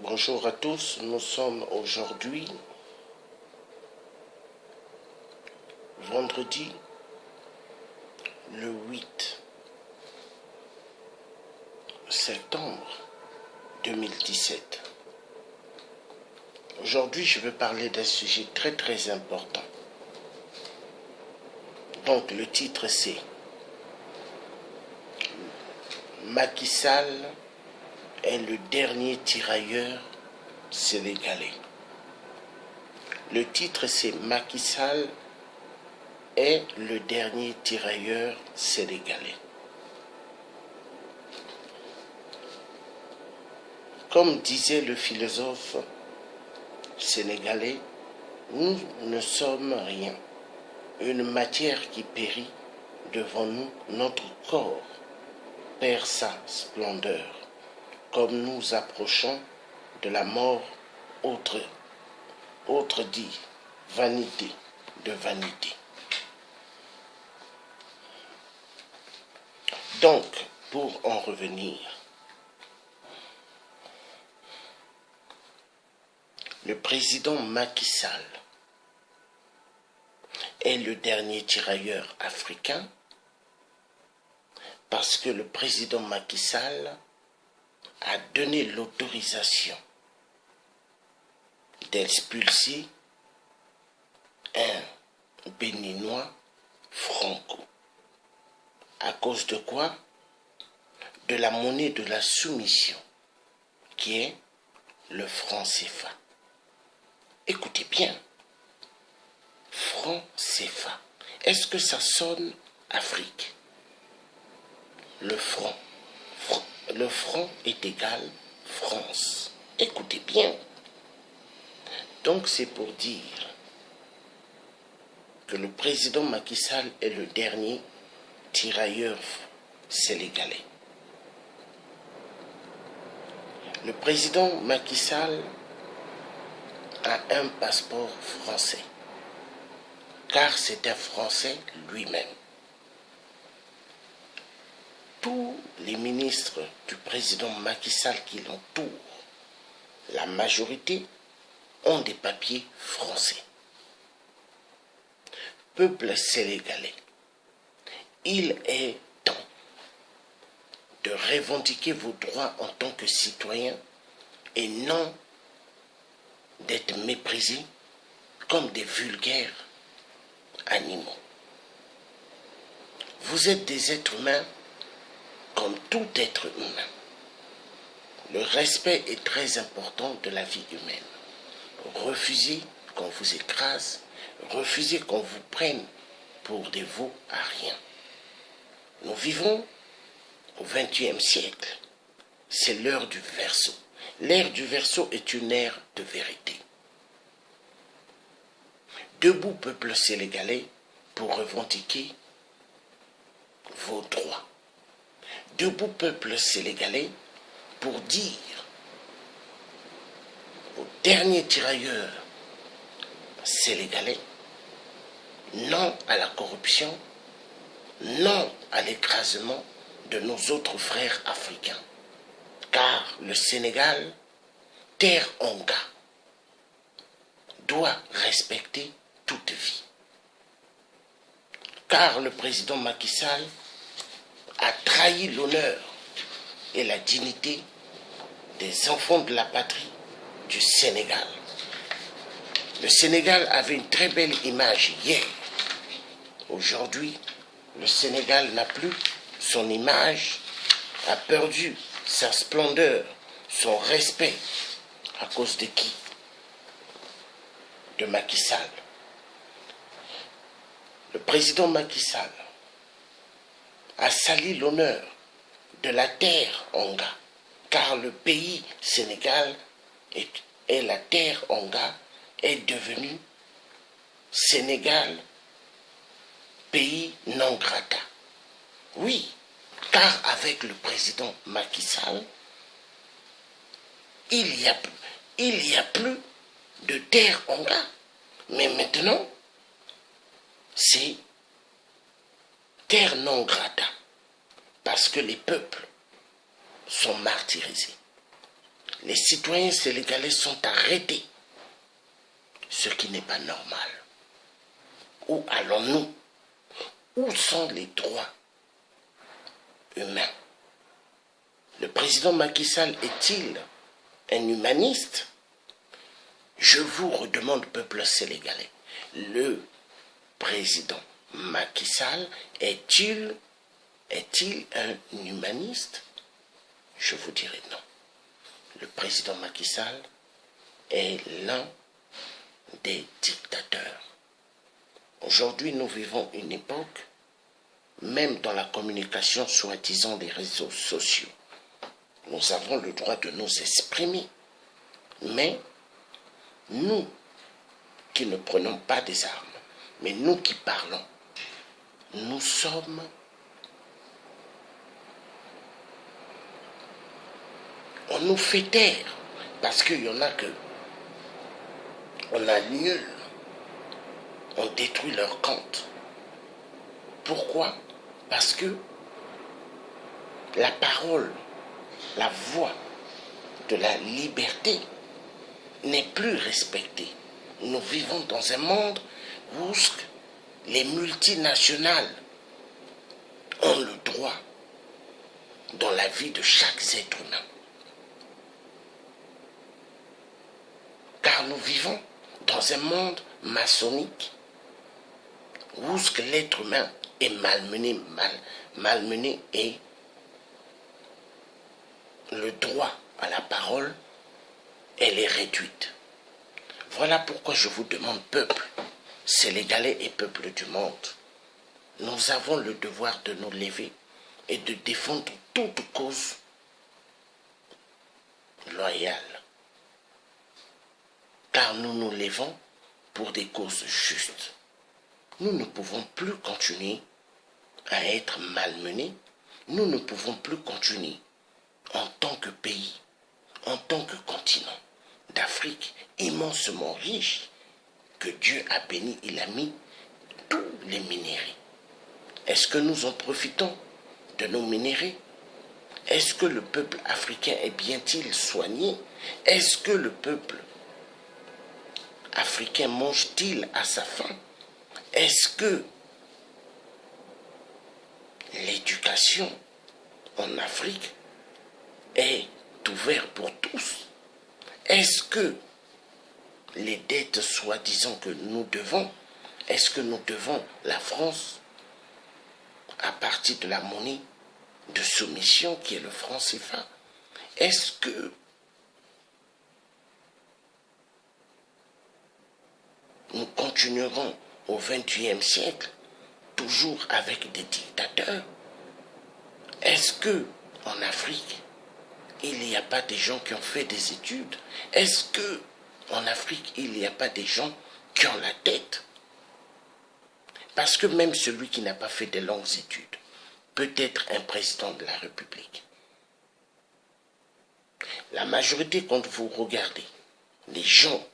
Bonjour à tous, nous sommes aujourd'hui vendredi le 8 septembre 2017. Aujourd'hui, je veux parler d'un sujet très important. Donc le titre c'est Macky Sall est le dernier tirailleur sénégalais. Le titre c'est Macky Sall est le dernier tirailleur sénégalais. Comme disait le philosophe sénégalais, nous ne sommes rien, une matière qui périt devant nous, notre corps perd sa splendeur, comme nous approchons de la mort, autre dit vanité de vanité. Donc, pour en revenir, le président Macky Sall est le dernier tirailleur africain parce que le président Macky Sall a donné l'autorisation d'expulser un Béninois franco. À cause de quoi? De la monnaie de la soumission, qui est le franc CFA. Écoutez bien, franc CFA. Est-ce que ça sonne Afrique? Le franc est égal France. Écoutez bien. Donc c'est pour dire que le président Macky Sall est le dernier tirailleur sénégalais. Le président Macky Sall a un passeport français, car c'est un Français lui-même. Tous les ministres du président Macky Sall qui l'entourent, la majorité, ont des papiers français. Peuple sénégalais, il est temps de revendiquer vos droits en tant que citoyen et non d'être méprisés comme des vulgaires animaux. Vous êtes des êtres humains comme tout être humain. Le respect est très important de la vie humaine. Refusez qu'on vous écrase, refusez qu'on vous prenne pour des veaux à rien. Nous vivons au XXe siècle. C'est l'heure du Verseau. L'ère du Verseau est une ère de vérité. Debout, peuple sénégalais, pour revendiquer vos droits. Debout, peuple sénégalais, pour dire aux derniers tirailleurs sénégalais non à la corruption, non à l'écrasement de nos autres frères africains. Car le Sénégal, terre en gars, doit respecter toute vie. Car le président Macky Sall a trahi l'honneur et la dignité des enfants de la patrie du Sénégal. Le Sénégal avait une très belle image hier. Aujourd'hui, le Sénégal n'a plus son image, a perdu sa splendeur, son respect. À cause de qui? De Macky Sall. Le président Macky Sall a sali l'honneur de la terre Onga, car le pays Sénégal et la terre Onga est devenu Sénégal, pays non grata. Oui, car avec le président Macky Sall, il y a plus de terre Onga. Mais maintenant, c'est terre non grata, parce que les peuples sont martyrisés. les citoyens sénégalais sont arrêtés, ce qui n'est pas normal. Où allons-nous? Où sont les droits humains? Le président Macky Sall est-il un humaniste? Je vous redemande, peuple sénégalais, le président Macky Sall est-il un humaniste? Je vous dirai non. Le président Macky Sall est l'un des dictateurs. Aujourd'hui, nous vivons une époque, même dans la communication soi-disant des réseaux sociaux, nous avons le droit de nous exprimer. Mais nous qui ne prenons pas des armes, mais nous qui parlons, nous sommes on nous fait taire parce qu'il y en a que on annule, on détruit leur compte. Pourquoi? Parce que la parole, la voix de la liberté n'est plus respectée. Nous vivons dans un monde où les multinationales ont le droit dans la vie de chaque être humain. Car nous vivons dans un monde maçonnique où l'être humain est malmené et le droit à la parole, elle est réduite. Voilà pourquoi je vous demande, peuple sénégalais et peuple du monde, nous avons le devoir de nous lever et de défendre toute cause loyale. Car nous nous levons pour des causes justes. Nous ne pouvons plus continuer à être malmenés. Nous ne pouvons plus continuer en tant que pays, en tant que continent d'Afrique immensement riche, que Dieu a béni, il a mis tous les minéraux. Est-ce que nous en profitons de nos minéraux? Est-ce que le peuple africain est bien-il soigné? Est-ce que le peuple africain mange-t-il à sa faim? Est-ce que l'éducation en Afrique est ouverte pour tous? Est-ce que les dettes soi-disant que nous devons, est-ce que nous devons la France à partir de la monnaie de soumission qui est le franc CFA? Est-ce que nous continuerons au XXIe siècle toujours avec des dictateurs? Est-ce que en Afrique, il n'y a pas des gens qui ont fait des études? Est-ce que en Afrique, il n'y a pas des gens qui ont la tête? Parce que même celui qui n'a pas fait de longues études peut être un président de la République. La majorité, quand vous regardez, les gens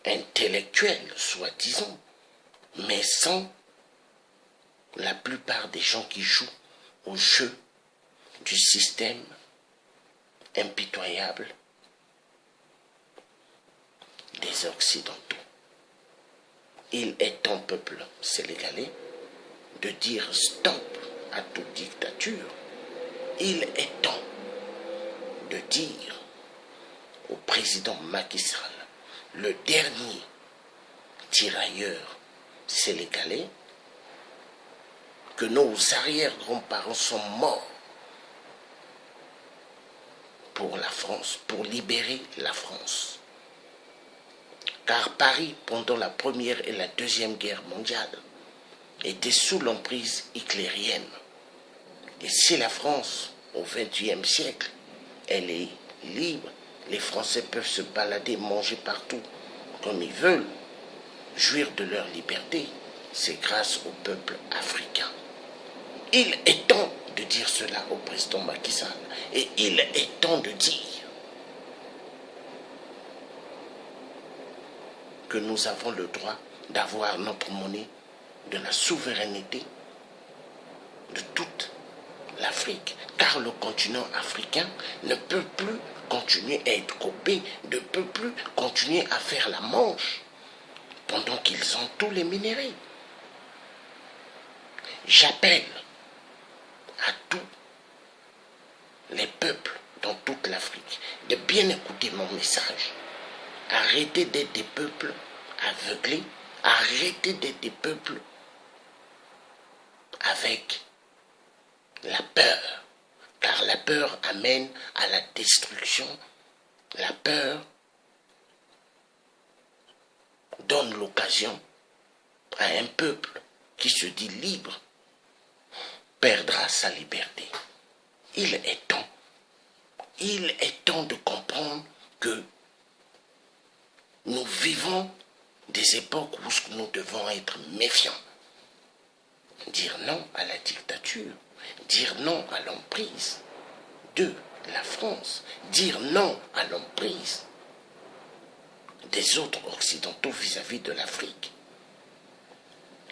intellectuels, soi-disant, mais sans la plupart des gens qui jouent au jeu du système impitoyable des Occidentaux. Il est temps, peuple sénégalais, de dire stop à toute dictature. Il est temps de dire au président Macky Sall, le dernier tirailleur sénégalais, que nos arrière-grands-parents sont morts pour la France, pour libérer la France. Car Paris, pendant la Première et la Deuxième Guerre mondiale, était sous l'emprise hitlérienne. Et si la France, au XXIe siècle, elle est libre, les Français peuvent se balader, manger partout comme ils veulent, jouir de leur liberté, c'est grâce au peuple africain. Il est temps de dire cela au président Macky Sall. Et il est temps de dire que nous avons le droit d'avoir notre monnaie, de la souveraineté de toute l'Afrique. car le continent africain ne peut plus continuer à être copé, ne peut plus continuer à faire la manche pendant qu'ils ont tous les minéraux. J'appelle à tous les peuples dans toute l'Afrique de bien écouter mon message. Arrêtez d'être des peuples aveuglés, arrêtez d'être des peuples avec la peur, car la peur amène à la destruction. La peur donne l'occasion à un peuple qui se dit libre perdra sa liberté. Il est temps de comprendre que nous vivons des époques où nous devons être méfiants. Dire non à la dictature, dire non à l'emprise de la France, dire non à l'emprise des autres occidentaux vis-à-vis de l'Afrique.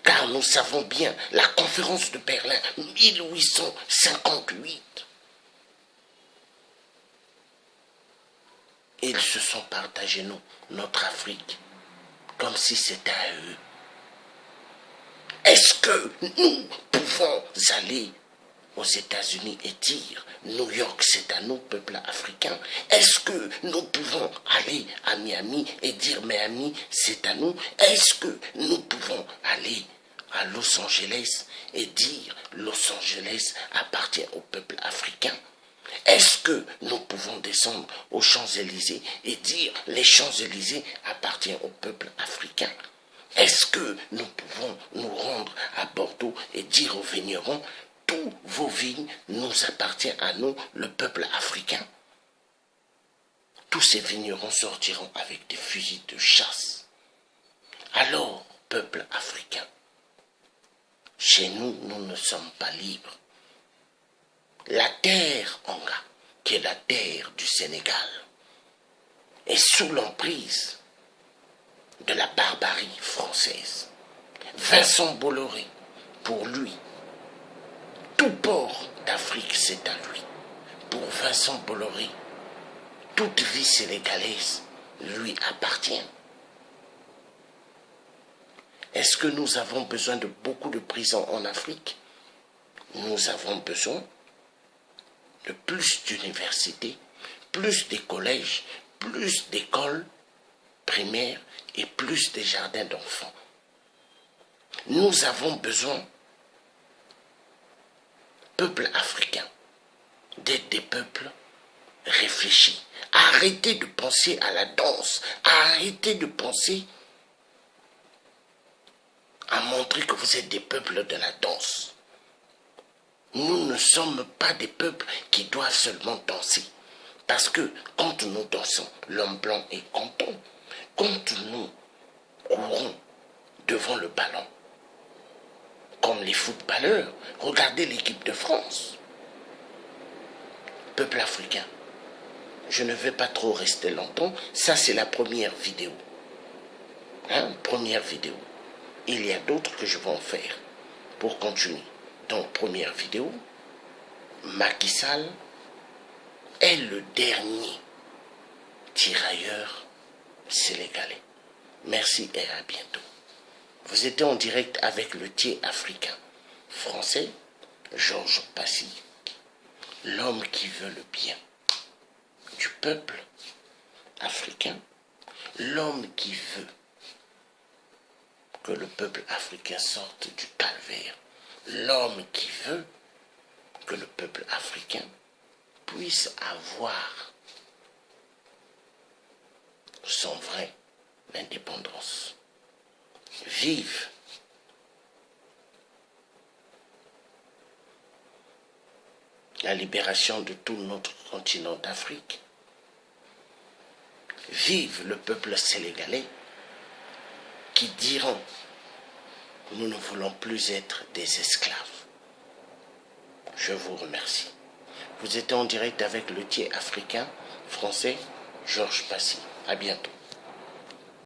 Car nous savons bien, la conférence de Berlin, 1858, ils se sont partagés, notre Afrique, comme si c'était à eux. Est-ce que nous pouvons aller aux États-Unis et dire New York c'est à nous, peuple africain? Est-ce que nous pouvons aller à Miami et dire Miami c'est à nous? Est-ce que nous pouvons aller à Los Angeles et dire Los Angeles appartient au peuple africain? Est-ce que nous pouvons descendre aux Champs-Élysées et dire les Champs-Élysées appartiennent au peuple africain? Est-ce que nous pouvons nous rendre à Bordeaux et dire aux vignerons tous vos vignes nous appartiennent à nous, le peuple africain? Tous ces vignerons sortiront avec des fusils de chasse. Alors, peuple africain, chez nous, nous ne sommes pas libres. La terre Anga, qui est la terre du Sénégal, est sous l'emprise de la barbarie française. Vincent Bolloré, pour lui, tout port d'Afrique c'est à lui. Pour Vincent Bolloré, toute vie sénégalaise lui appartient. Est-ce que nous avons besoin de beaucoup de prisons en Afrique? Nous avons besoin de plus d'universités, plus de collèges, plus d'écoles primaires et plus de jardins d'enfants. Nous avons besoin, peuple africain, d'être des peuples réfléchis. Arrêtez de penser à la danse, arrêtez de penser à montrer que vous êtes des peuples de la danse. Nous ne sommes pas des peuples qui doivent seulement danser. Parce que quand nous dansons, l'homme blanc est content. Quand nous courons devant le ballon, comme les footballeurs, regardez l'équipe de France. Peuple africain, je ne vais pas trop rester longtemps. Ça, c'est la première vidéo. Première vidéo. Il y a d'autres que je vais en faire pour continuer. Donc, première vidéo, Macky Sall est le dernier tirailleur sénégalais. Merci et à bientôt. Vous étiez en direct avec le Thier africain français, Georges Passy, l'homme qui veut le bien du peuple africain, l'homme qui veut que le peuple africain sorte du calvaire, l'homme qui veut que le peuple africain puisse avoir son vrai indépendance. Vive la libération de tout notre continent d'Afrique. Vive le peuple sénégalais qui diront « Nous ne voulons plus être des esclaves ». Je vous remercie. Vous étiez en direct avec le Thier africain français, Georges Passy. À bientôt.